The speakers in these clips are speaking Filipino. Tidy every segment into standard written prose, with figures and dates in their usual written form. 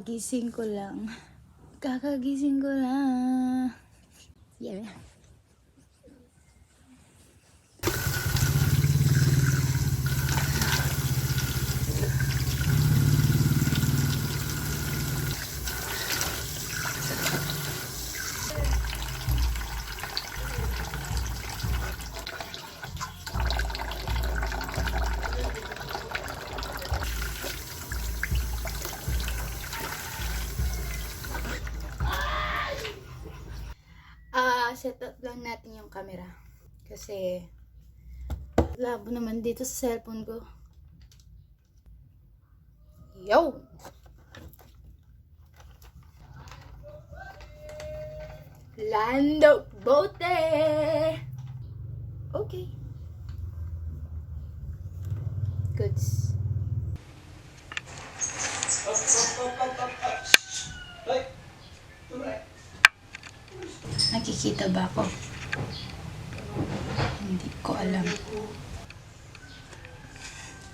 Kakagising ko lang. Kakagising ko lang. Yeah. Set up lang natin yung camera. Kasi, labo naman dito sa cellphone ko. Yo! Lando Bote! Okay. Goods. Nakikita ba ako? Hindi ko alam.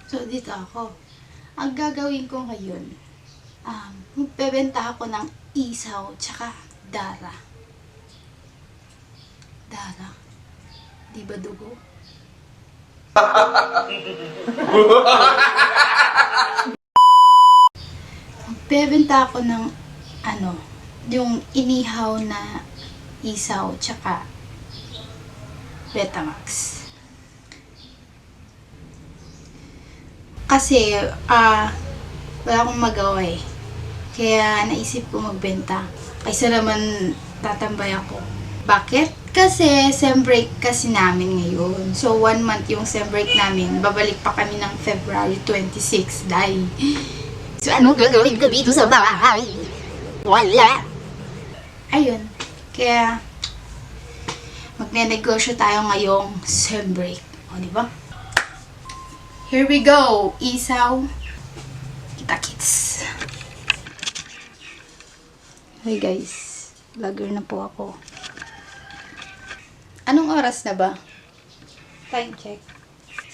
So, dito ako. Ang gagawin ko ngayon, magbebenta ako ng isaw tsaka dara. Dara? Di ba dugo? Magbebenta ako ng yung inihaw na isaw tsaka Betamax. Kasi wala akong magawa eh. Kaya naisip ko magbenta. Kaysa naman tatambay ako. Bakit? Kasi sem break kasi namin ngayon. So 1 month yung sem break namin. Babalik pa kami ng February 26 dahil. So ano gagawin ko dito sa bahay? Wala. Ayun. Kaya magne-negosyo tayo ngayong sem break. O, di ba? Here we go. Isaw. Kita-kits. Hi guys. Vlogger na po ako. Anong oras na ba? Time check.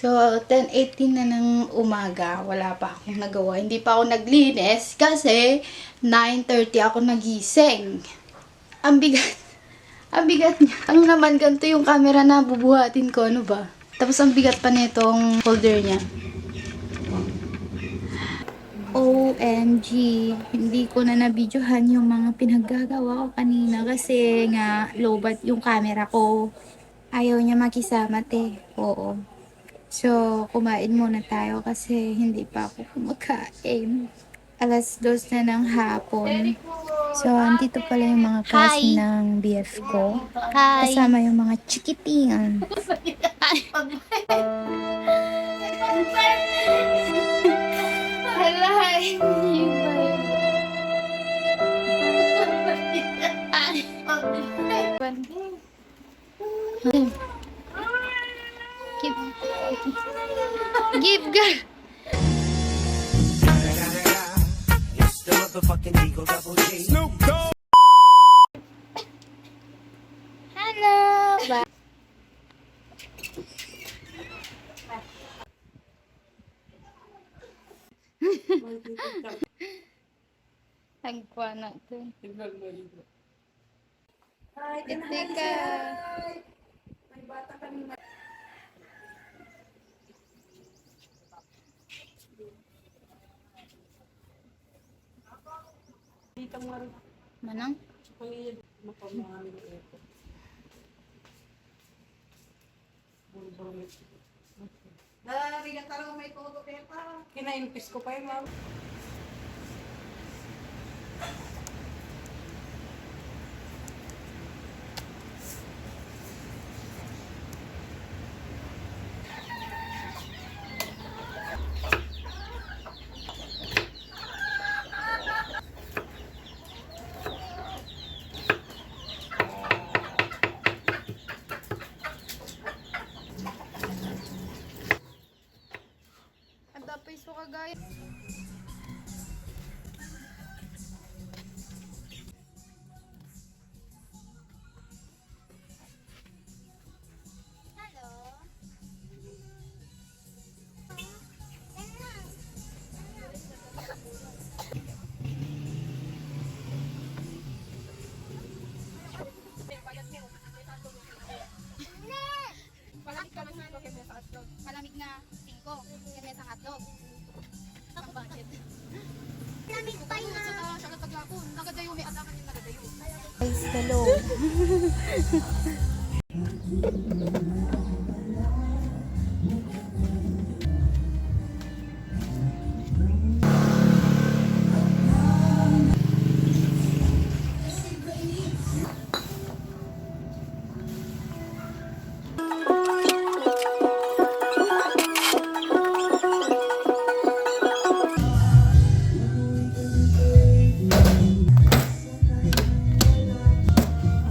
So, 10:18 na ng umaga. Wala pa akong nagawa. Hindi pa ako naglinis kasi 9:30 ako nagising. Ang bigat. Ang bigat niya. Ano naman, ganito yung camera na bubuhatin ko. Ano ba? Tapos ang bigat pa nitong holder niya. OMG. Hindi ko na nabidyohan yung mga pinaggagawa ko kanina kasi nga lowbat yung camera ko. Ayaw niya makisama Oo. So, kumain muna tayo kasi hindi pa ako kumakain. 2:00 na ng hapon. So, andito pala yung mga klase ng BF ko. Hi! Kasama yung mga chikitingan. Hala, hindi ba yun? Give girl! Hello! Tagpa natin. Hi, Teka. May bata kami. Manang? Narigat talaga may todo pepa. Kinaimpis ko pa yun, ma'am. Ada pa iso kagaya.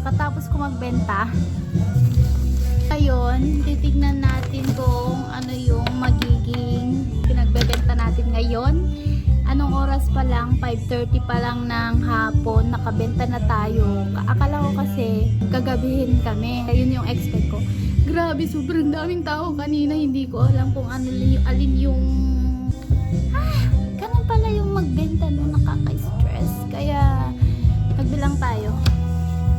Pagkatapos ko magbenta, ngayon, titignan natin kung ano yung magiging pinagbebenta natin ngayon. Anong oras pa lang, 5:30 pa lang ng hapon, nakabenta na tayo. Akala ko kasi gagabihin kami. Yun yung expect ko. Grabe, sobrang daming tao kanina. Hindi ko alam kung ano, alin yung... ganun pala yung magbenta, no? Nakaka-stress. Kaya, nagbilang tayo.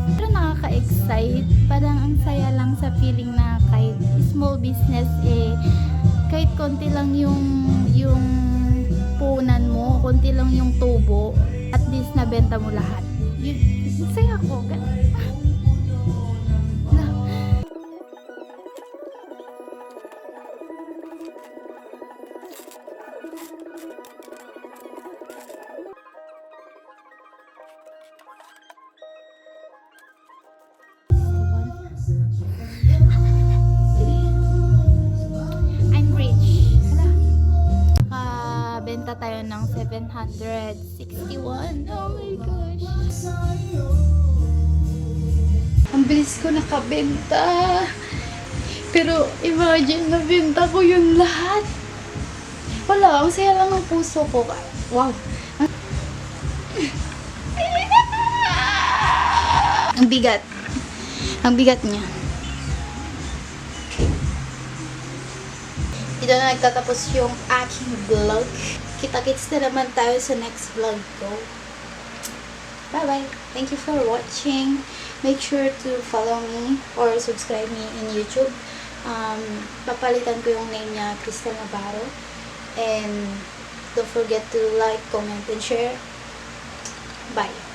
Pero nakaka-excite. Parang ang saya lang sa feeling na kahit small business, kahit konti lang yung punan mo, konti lang yung tubo, at least nabenta mo lahat. Yun, saya ko. I'm rich. Benta tayo ng 761. Oh my gosh. Ang bilis ko nakabenta. Pero imagine, nabenta ko yun lahat. Wala, ang saya lang ng puso ko. Wow. Ang bigat. Ang bigat niya. Dito na nagtatapos yung aking vlog. Kita-kits na naman tayo sa next vlog ko. Bye-bye. Thank you for watching. Make sure to follow me or subscribe me in YouTube. Papalitan ko yung name niya, Crystal Navarro. And don't forget to like, comment, and share. Bye.